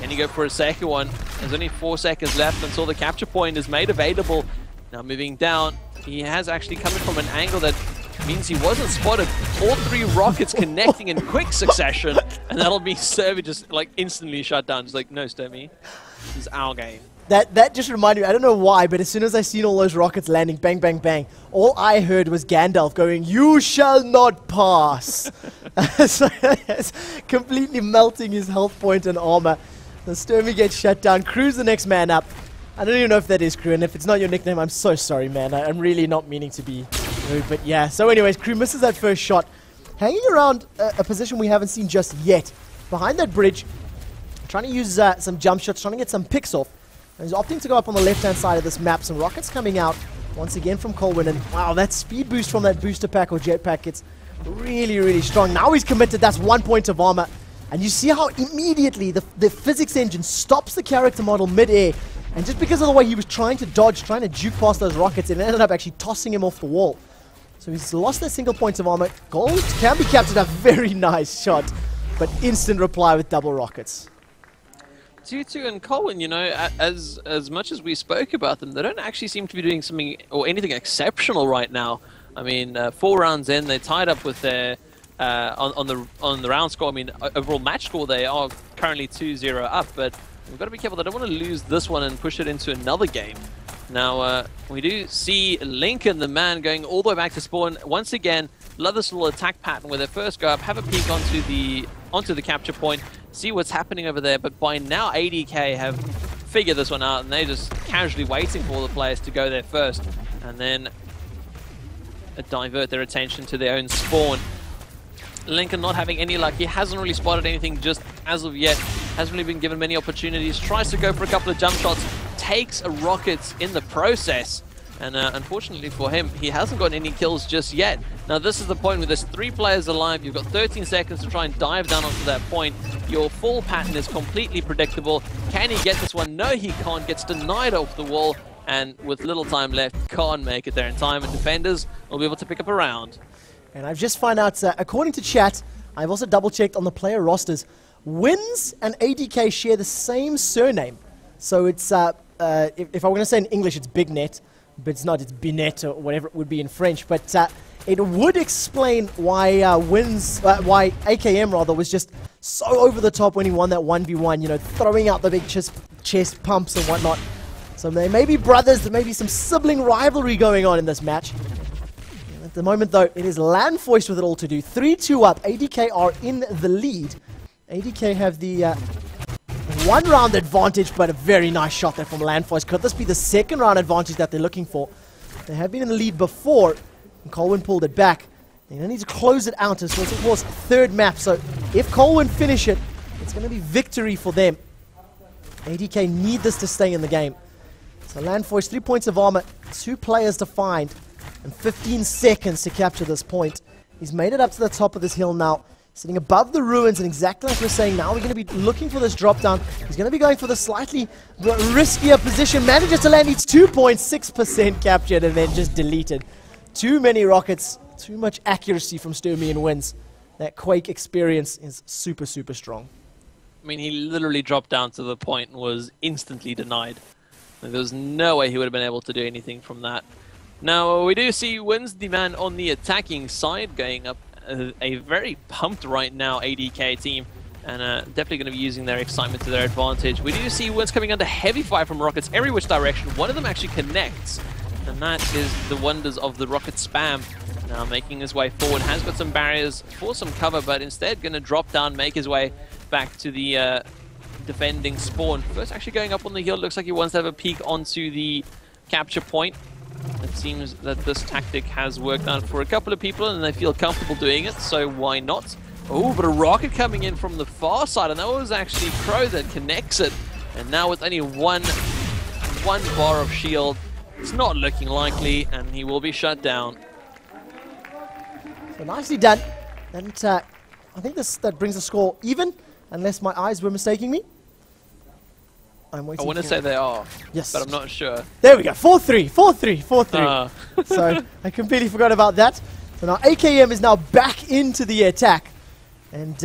Can he go for a second one? There's only 4 seconds left until the capture point is made available. Now moving down, he has actually come in from an angle that means he wasn't spotted. All 3 rockets connecting in quick succession, and that'll be Survey just like instantly shut down. Just like, no, Sturmy, this is our game. That just reminded me, I don't know why, but as soon as I seen all those rockets landing, bang, bang, bang, all I heard was Gandalf going, "You shall not pass." So it's completely melting his health point and armor. The Sturmy gets shut down. Crew's the next man up. I don't even know if that is Crew, and if it's not your nickname, I'm so sorry, man. I'm really not meaning to be rude, but yeah. So anyways, Crew misses that first shot. Hanging around a position we haven't seen just yet. Behind that bridge, trying to use some jump shots, trying to get some picks off. And he's opting to go up on the left-hand side of this map. Some rockets coming out once again from COLWN, and wow, that speed boost from that booster pack or jetpack gets really, really strong. Now he's committed, that's 1 point of armor. And you see how immediately the physics engine stops the character model mid-air. And just because of the way he was trying to dodge, trying to juke past those rockets, it ended up actually tossing him off the wall. So he's lost that single point of armor. Gold can be captured, a very nice shot, but instant reply with double rockets. 2-2 and COLWN, you know, as much as we spoke about them, they don't actually seem to be doing something or anything exceptional right now. I mean, 4 rounds in, they're tied up with their on the round score. I mean, overall match score, they are currently 2-0 up, but we've got to be careful. They don't want to lose this one and push it into another game. Now, we do see Lincoln, the man, going all the way back to spawn. Once again, love this little attack pattern where they first go up, have a peek onto the capture point, see what's happening over there. But by now, ADK have figured this one out, and they're just casually waiting for all the players to go there first, and then divert their attention to their own spawn. Lincoln not having any luck. He hasn't really spotted anything just as of yet. Hasn't really been given many opportunities. Tries to go for a couple of jump shots. Takes a rocket in the process. And unfortunately for him, he hasn't got any kills just yet. Now this is the point where there's 3 players alive. You've got 13 seconds to try and dive down onto that point. Your fall pattern is completely predictable. Can he get this one? No, he can't. Gets denied off the wall. And with little time left, can't make it there in time. And defenders will be able to pick up a round. And I've just found out, according to chat, I've also double-checked on the player rosters. Wins and ADK share the same surname. So it's, if I were going to say in English, it's Big Net, but it's not, it's Binet or whatever it would be in French. But it would explain why why AKM rather was just so over the top when he won that 1v1, you know, throwing out the big chest pumps and whatnot. So there may be brothers, there may be some sibling rivalry going on in this match. At the moment, though, it is Landfoist with it all to do. 3-2 up. ADK are in the lead. ADK have the 1 round advantage, but a very nice shot there from Landfoist. Could this be the 2nd round advantage that they're looking for? They have been in the lead before, and COLWN pulled it back. They need to close it out, so it's of course 3rd map. So if COLWN finish it, it's going to be victory for them. ADK need this to stay in the game. So Landfoist, 3 points of armor, 2 players to find, and 15 seconds to capture this point. He's made it up to the top of this hill now. sitting above the ruins, and exactly like we're saying, now we're going to be looking for this drop down. He's going to be going for the slightly riskier position. Manages to land, needs 2.6% captured, and then just deleted. Too many rockets, too much accuracy from Sturmy, and wins. That Quake experience is super, super strong. I mean, he literally dropped down to the point and was instantly denied. Like, there was no way he would have been able to do anything from that. Now, we do see Wins the man on the attacking side going up a very pumped right now ADK team, and definitely going to be using their excitement to their advantage. We do see Wins coming under heavy fire from rockets every which direction. One of them actually connects, and that is the wonders of the rocket spam. Now making his way forward, has got some barriers for some cover, but instead going to drop down, make his way back to the defending spawn. First actually going up on the hill, looks like he wants to have a peek onto the capture point. It seems that this tactic has worked out for a couple of people and they feel comfortable doing it, so why not? Oh, but a rocket coming in from the far side, and that was actually Crow that connects it. And now with only one bar of shield, it's not looking likely, and he will be shut down. So nicely done. And I think that brings the score even, unless my eyes were mistaking me. I'm waiting. I want to say they are, yes, but I'm not sure. There we go, 4-3, 4-3, 4-3. So I completely forgot about that. So now AKM is now back into the attack. And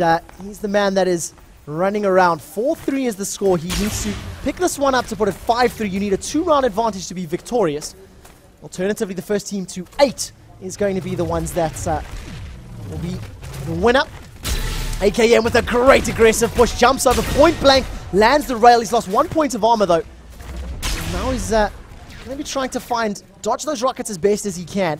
he's the man that is running around. 4-3 is the score. He needs to pick this one up to put it 5-3. You need a 2-round advantage to be victorious. Alternatively, the first team to 8 is going to be the ones that will be the winner. AKM with a great aggressive push, jumps over point blank, lands the rail. He's lost 1 point of armor though. Now he's going to be trying to dodge those rockets as best as he can.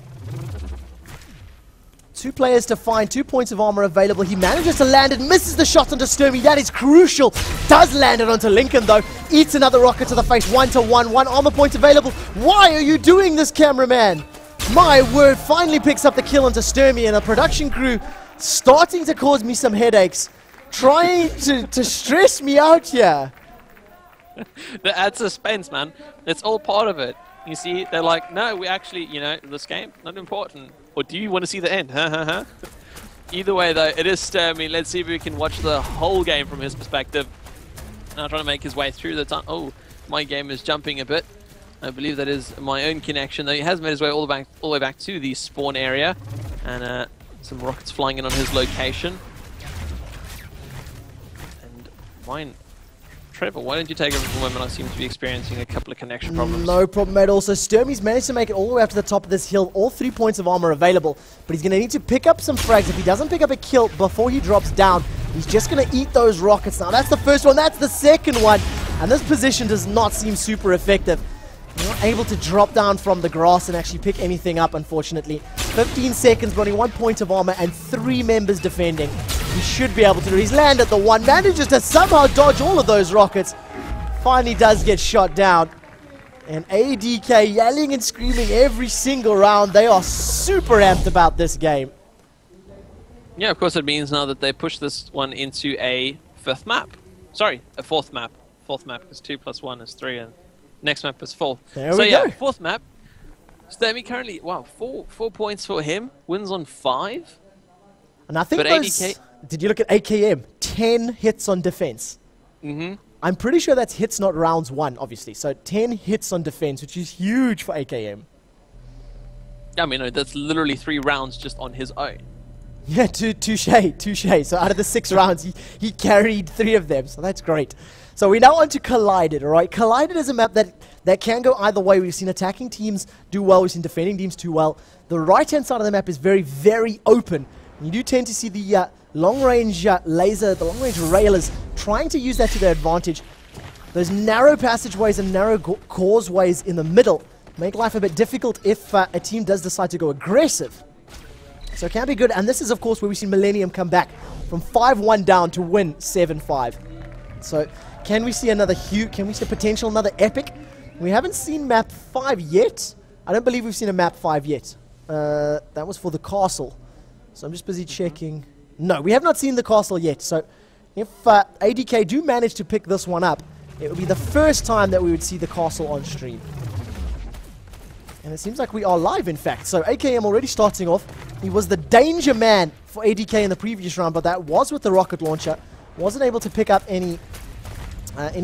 2 players to find, 2 points of armor available. He manages to land it, misses the shot onto Sturmy. That is crucial. Does land it onto Lincoln though. Eats another rocket to the face, 1-to-1, 1 armor point available. Why are you doing this, cameraman? My word, finally picks up the kill onto Sturmy, and a production crew starting to cause me some headaches. Trying to stress me out here. That adds suspense, man. It's all part of it. You see, they're like, no, we actually, you know, this game, not important. Or do you want to see the end? Either way, though, it is Sturmy. Let's see if we can watch the whole game from his perspective. Now trying to make his way through the time. Oh, my game is jumping a bit. I believe that is my own connection, though. He has made his way all the way back to the spawn area. And some rockets flying in on his location. And mine... Trevor, why don't you take over for a moment? I seem to be experiencing a couple of connection problems. No problem at all. So Sturmy's managed to make it all the way up to the top of this hill. All 3 points of armor available. But he's going to need to pick up some frags. If he doesn't pick up a kill before he drops down, he's just going to eat those rockets. Now, that's the first one. That's the second one. And this position does not seem super effective. Not able to drop down from the grass and actually pick anything up, unfortunately. 15 seconds, but only 1 point of armor and 3 members defending. He should be able to do it. He's landed the one, manages to somehow dodge all of those rockets. Finally does get shot down. And ADK yelling and screaming every single round. They are super amped about this game. Yeah, of course it means now that they push this one into a 5th map. Sorry, a 4th map. 4th map, because 2 + 1 is 3, and next map is 4. There we go. 4th map. Sturmy currently, wow, 4 points for him. Wins on 5. And I think those... Did you look at AKM? 10 hits on defense. I'm pretty sure that's hits, not rounds won, obviously. So 10 hits on defense, which is huge for AKM. I mean, that's literally 3 rounds just on his own. Yeah, touche. So out of the 6 rounds, he carried 3 of them. So that's great. So we're now on to Collided, all right? Collided is a map that can go either way. We've seen attacking teams do well. We've seen defending teams do well. The right-hand side of the map is very, very open. You do tend to see the long-range laser, the long-range railers, trying to use that to their advantage. Those narrow passageways and narrow causeways in the middle make life a bit difficult if a team does decide to go aggressive. So it can be good, and this is, of course, where we've seen Millennium come back from 5-1 down to win 7-5. So can we see another can we see potential another epic? We haven't seen map 5 yet. I don't believe we've seen a map 5 yet. That was for the castle. So I'm just busy checking. No, we have not seen the castle yet. So if ADK do manage to pick this one up, it would be the first time that we would see the castle on stream. And it seems like we are live, in fact. So AKM already starting off. He was the danger man for ADK in the previous round, but that was with the rocket launcher. Wasn't able to pick up any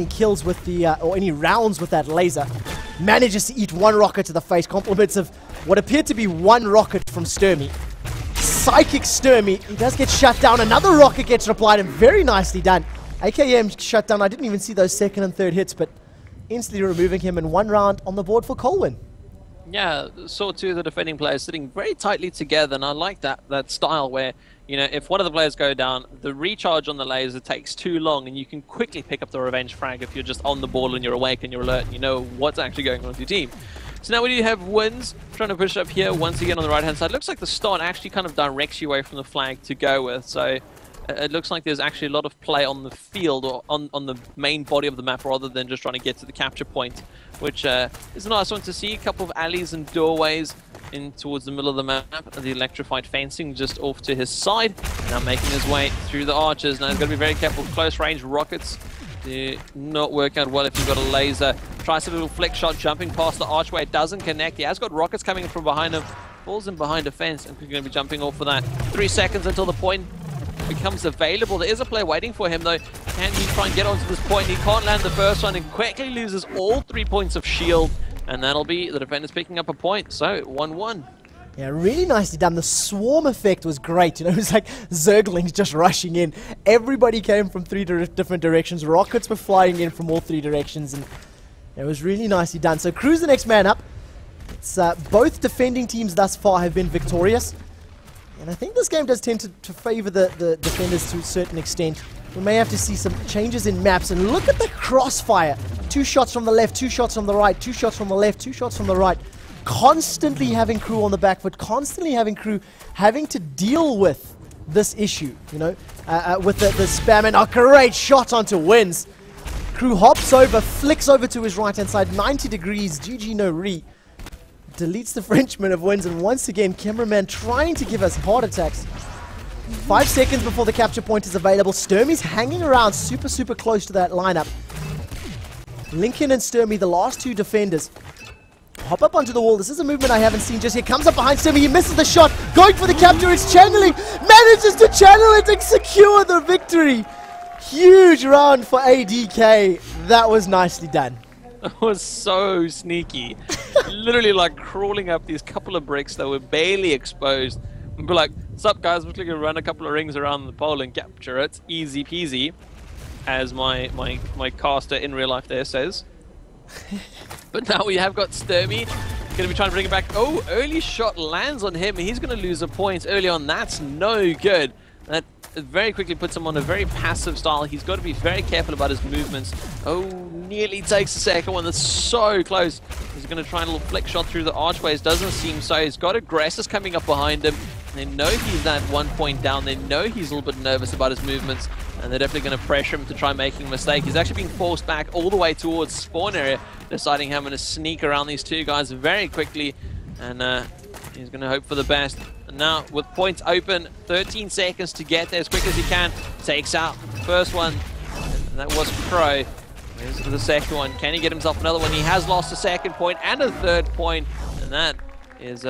kills with the, or any rounds with that laser. Manages to eat one rocket to the face. Compliments of what appeared to be one rocket from Sturmy. Psychic Sturmy. He does get shut down. Another rocket gets replied and very nicely done. AKM shut down. I didn't even see those second and third hits, but instantly removing him in one round on the board for COLWN. Yeah, saw two of the defending players sitting very tightly together, and I like that style where, you know, if one of the players go down, the recharge on the laser takes too long, and you can quickly pick up the revenge frag if you're just on the ball and you're awake and you're alert and you know what's actually going on with your team. So now we do have Wins trying to push up here once again on the right-hand side. Looks like the start actually kind of directs you away from the flag to go with, so it looks like there's actually a lot of play on the field or on the main body of the map rather than just trying to get to the capture point, which is a nice one to see. A couple of alleys and doorways in towards the middle of the map. The electrified fencing just off to his side. Now making his way through the archers. Now he's got to be very careful. Close range rockets do not work out well if you've got a laser. Tries a little flick shot jumping past the archway. It doesn't connect. He has got rockets coming in from behind him. Falls in behind a fence and we're going to be jumping off for that. 3 seconds until the point becomes available. There is a player waiting for him though. Can he try and get onto this point? He can't land the first one and quickly loses all 3 points of shield, and that'll be the defenders picking up a point. So 1-1. Yeah, really nicely done. The swarm effect was great. You know, it was like Zerglings just rushing in. Everybody came from 3 different directions. Rockets were flying in from all 3 directions, and it was really nicely done. So Crew's the next man up. It's both defending teams thus far have been victorious. And I think this game does tend to favor the defenders to a certain extent. We may have to see some changes in maps. And look at the crossfire. 2 shots from the left, 2 shots from the right, 2 shots from the left, 2 shots from the right. Constantly having Crew on the back foot, constantly having Crew having to deal with this issue, you know, with the spam. And a great shot onto Wins. Crew hops over, flicks over to his right-hand side, 90 degrees, GG no re. Deletes the Frenchman of Wins, and once again, cameraman trying to give us heart attacks. 5 seconds before the capture point is available. Sturmy's hanging around super close to that lineup. Lincoln and Sturmy, the last 2 defenders, hop up onto the wall. This is a movement I haven't seen just yet. Comes up behind Sturmy. He misses the shot. Going for the capture. It's channeling. Manages to channel it and secure the victory. Huge round for ADK. That was nicely done. It was so sneaky. Literally like crawling up these couple of bricks that were barely exposed. And be like, what's up guys, we're just going to run a couple of rings around the pole and capture it. Easy peasy, as my caster in real life there says. But now we have got Sturmy. Going to be trying to bring it back. Oh, early shot lands on him. He's going to lose a point early on. That's no good. That very quickly puts him on a very passive style. He's got to be very careful about his movements. Oh, nearly takes the second one. That's so close. He's going to try a little flick shot through the archways. Doesn't seem so. He's got aggressors coming up behind him. They know he's that 1 point down. They know he's a little bit nervous about his movements. And they're definitely going to pressure him to try making a mistake. He's actually being forced back all the way towards spawn area. Deciding how I'm going to sneak around these 2 guys very quickly. And he's going to hope for the best. And now with points open, 13 seconds to get there as quick as he can. Takes out the first one. And that was Pro. Here's the second one. Can he get himself another one? He has lost a second point and a third point. And that is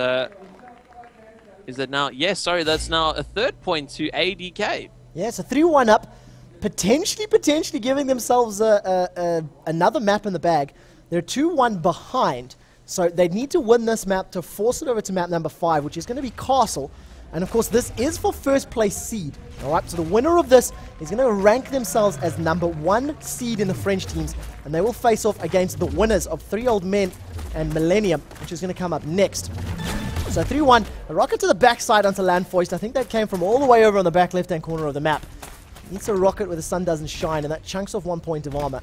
it now? Yes, sorry, that's now a 3rd point to ADK. Yeah, it's a 3-1 up. Potentially giving themselves another map in the bag. They're 2-1 behind. So they need to win this map to force it over to map number 5, which is going to be Castle. And of course, this is for first place seed. Alright, so the winner of this is going to rank themselves as number 1 seed in the French teams. And they will face off against the winners of 3 Old Men and Millennium, which is going to come up next. So 3-1, a rocket to the backside onto Landfoist. I think that came from all the way over on the back left-hand corner of the map. Needs a rocket where the sun doesn't shine, and that chunks off 1 point of armor.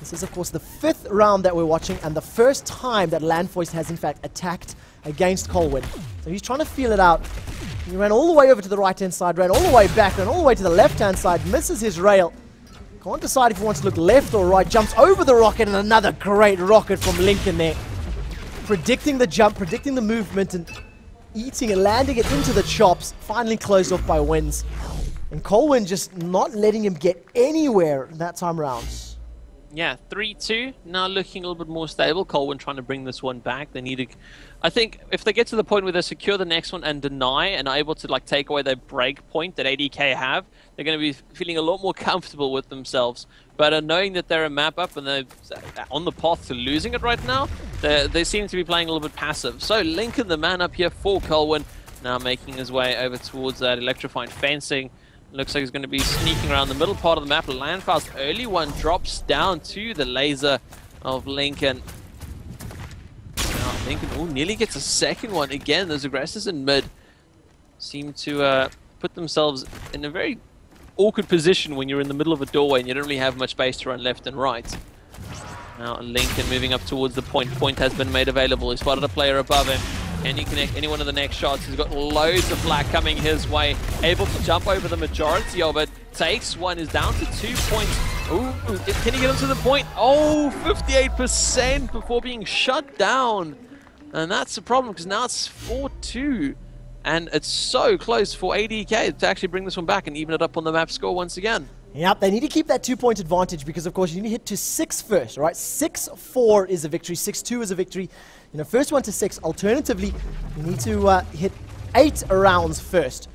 This is, of course, the 5th round that we're watching, and the first time that Landfoist has, in fact, attacked against COLWN. So he's trying to feel it out. He ran all the way over to the right-hand side, ran all the way back, ran all the way to the left-hand side, misses his rail. Can't decide if he wants to look left or right, jumps over the rocket, and another great rocket from Lincoln there. Predicting the jump, predicting the movement, and eating and landing it into the chops. Finally closed off by Wins. And COLWN just not letting him get anywhere that time around. Yeah, 3-2. Now looking a little bit more stable. COLWN trying to bring this one back. They need to... I think if they get to the point where they secure the next one and deny and are able to like take away their break point that ADK have, they're going to be feeling a lot more comfortable with themselves. But knowing that they're a map up and they're on the path to losing it right now, they seem to be playing a little bit passive. So Lincoln, the man up here for COLWN, now making his way over towards that electrifying fencing. Looks like he's going to be sneaking around the middle part of the map. Landfall's early one drops down to the laser of Lincoln. Now Lincoln nearly gets a second one. Again, those aggressors in mid seem to put themselves in a very awkward position when you're in the middle of a doorway and you don't really have much space to run left and right. Now Lincoln moving up towards the point. Point has been made available. He spotted a player above him. Can he connect any one of the next shots? He's got loads of black coming his way. Able to jump over the majority of it. Takes one, is down to 2 points. Ooh, can he get onto the point? Oh, 58% before being shut down. And that's the problem because now it's 4-2. And it's so close for ADK to actually bring this one back and even it up on the map score once again. Yep, they need to keep that 2-point advantage because, of course, you need to hit to 6 first, right? 6-4 is a victory, 6-2 is a victory. You know, first one to 6. Alternatively, you need to hit 8 rounds first.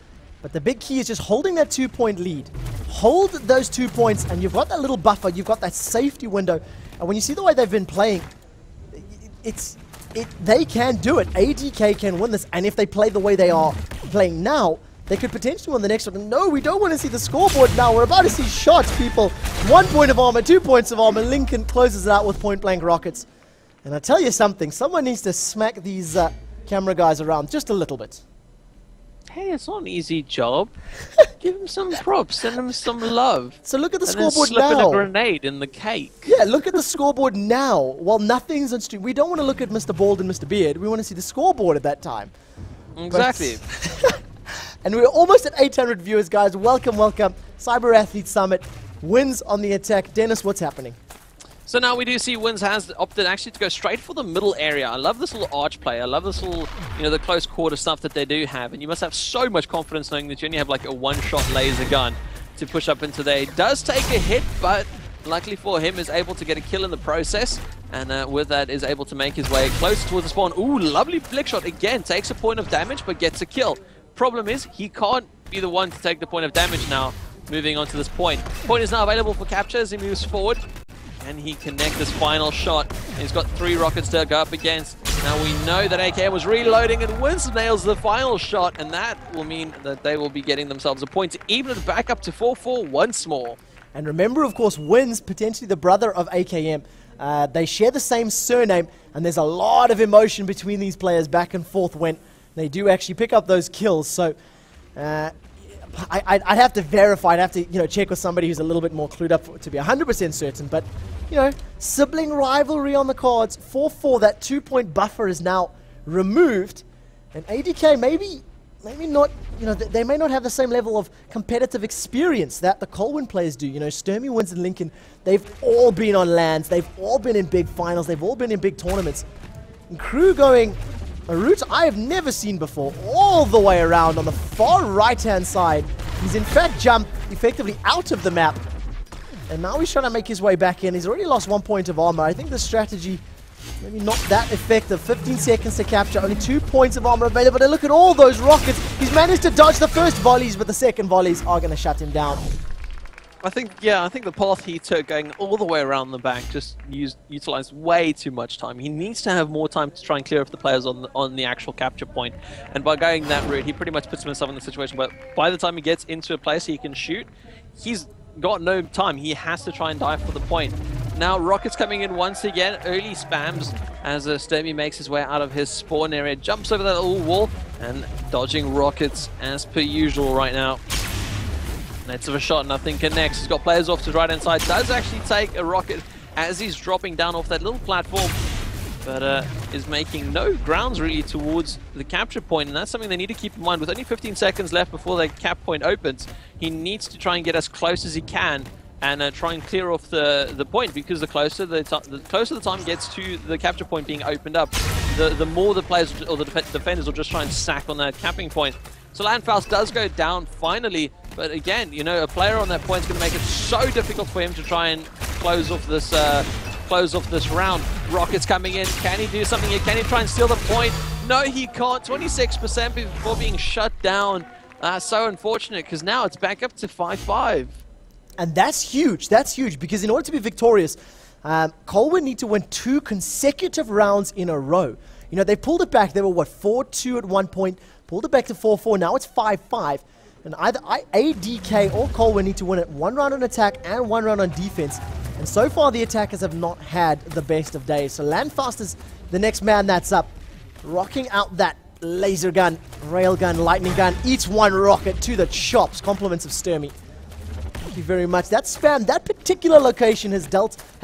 But the big key is just holding that 2-point lead. Hold those 2 points, and you've got that little buffer. You've got that safety window. And when you see the way they've been playing, they can do it. ADK can win this, and if they play the way they are playing now, they could potentially win the next one. No, we don't want to see the scoreboard now. We're about to see shots, people. 1 point of armor, 2 points of armor. Lincoln closes it out with point-blank rockets. And I tell you something, someone needs to smack these camera guys around just a little bit. Hey, it's not an easy job. Give him some props, send him some love. So look at the and scoreboard then slip now. in a grenade in the cake. Yeah, look at the scoreboard now. Well, nothing's on stream. We don't want to look at Mr. Bald and Mr. Beard. We want to see the scoreboard at that time. Exactly. And we're almost at 800 viewers, guys. Welcome, welcome. Cyber Athlete Summit wins on the attack. Dennis, what's happening? So now we do see Wins has opted actually to go straight for the middle area. I love this little arch play. I love this little, you know, the close quarter stuff that they do have. And you must have so much confidence knowing that you only have like a one-shot laser gun to push up into there. He does take a hit, but luckily for him is able to get a kill in the process. And with that is able to make his way closer towards the spawn. Ooh, lovely flick shot. Again, takes a point of damage, but gets a kill. Problem is, he can't be the one to take the point of damage now, moving on to this point. Point is now available for capture as he moves forward. Can he connect this final shot? He's got 3 rockets to go up against. Now we know that AKM was reloading and Wins nails the final shot, and that will mean that they will be getting themselves a point to even it back up to 4-4 once more. And remember, of course, Wins, potentially the brother of AKM. They share the same surname, and there's a lot of emotion between these players back and forth when they do actually pick up those kills. So I'd have to verify. I'd have to, check with somebody who's a little bit more clued up to be 100% certain. But, sibling rivalry on the cards. 4-4, that 2-point buffer is now removed. And ADK maybe not, they may not have the same level of competitive experience that the COLWN players do. Sturmy, Wins, and Lincoln, they've all been on lands. They've all been in big finals. They've all been in big tournaments. And Crew going a route I have never seen before, all the way around on the far right-hand side. He's in fact jumped effectively out of the map. And now he's trying to make his way back in. He's already lost 1 point of armor. I think the strategy, maybe not that effective. 15 seconds to capture, only 2 points of armor available. And look at all those rockets. He's managed to dodge the first volleys, but the second volleys are going to shut him down. I think the path he took going all the way around the back just utilized way too much time. He needs to have more time to try and clear off the players on the actual capture point. And by going that route, he pretty much puts himself in the situation where by the time he gets into a place he can shoot, he's got no time. He has to try and dive for the point. Now rockets coming in once again, early spams as Sturmy makes his way out of his spawn area, jumps over that little wall and dodging rockets as per usual right now. Nets of a shot, nothing connects. He's got players off to the right-hand side. Does actually take a rocket as he's dropping down off that little platform, but is making no grounds really towards the capture point, and that's something they need to keep in mind. With only 15 seconds left before the cap point opens, he needs to try and get as close as he can and try and clear off the point, because the closer the time gets to the capture point being opened up, the more the players or the defenders will just try and sack on that capping point. So Landfaust does go down finally, but again, a player on that point is going to make it so difficult for him to try and close off this round. Rocket's coming in. Can he do something here? Can he try and steal the point? No, he can't. 26% before being shut down. So unfortunate, because now it's back up to 5-5. And that's huge. That's huge, because in order to be victorious, COLWN need to win 2 consecutive rounds in a row. You know, they pulled it back. They were, what, 4-2 at one point, pulled it back to 4-4. Now it's 5-5. And either ADK or COLWN need to win it 1 round on attack and 1 round on defense. And so far, the attackers have not had the best of days. So Landfast is the next man that's up, rocking out that laser gun, rail gun, lightning gun, each one rocket to the chops. Compliments of Sturmy. Thank you very much. That spam, that particular location has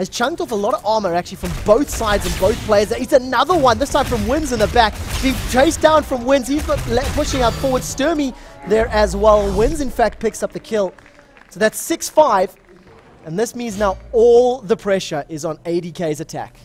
chunked off a lot of armor actually from both sides and both players. It's another one, this time from Wins in the back. Being chased down from Wins. He's got pushing out forward. Sturmy there as well. Wins, in fact, picks up the kill. So that's 6-5. And this means now all the pressure is on ADK's attack.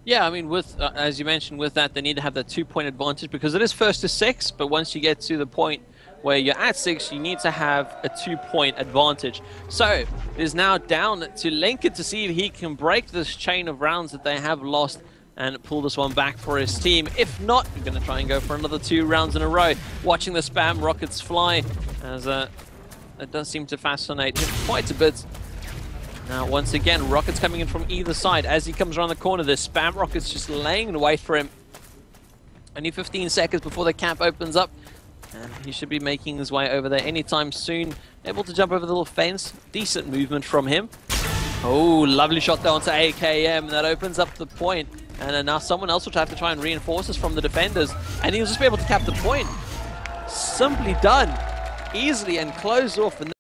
Yeah, I mean, with as you mentioned, with that, they need to have that 2-point advantage because it is first to 6, but once you get to the point where you're at 6, you need to have a 2-point advantage. So it is now down to Lincoln to see if he can break this chain of rounds that they have lost and pull this one back for his team. If not, we're going to try and go for another 2 rounds in a row. Watching the spam rockets fly, as it does seem to fascinate him quite a bit. Now, once again, rockets coming in from either side. As he comes around the corner, this spam rocket's just laying in wait for him. Only 15 seconds before the cap opens up. And he should be making his way over there anytime soon. Able to jump over the little fence. Decent movement from him. Oh, lovely shot there onto AKM. That opens up the point. And then now someone else will have to try and reinforce this from the defenders. And he'll just be able to cap the point. Simply done. Easily and close off. And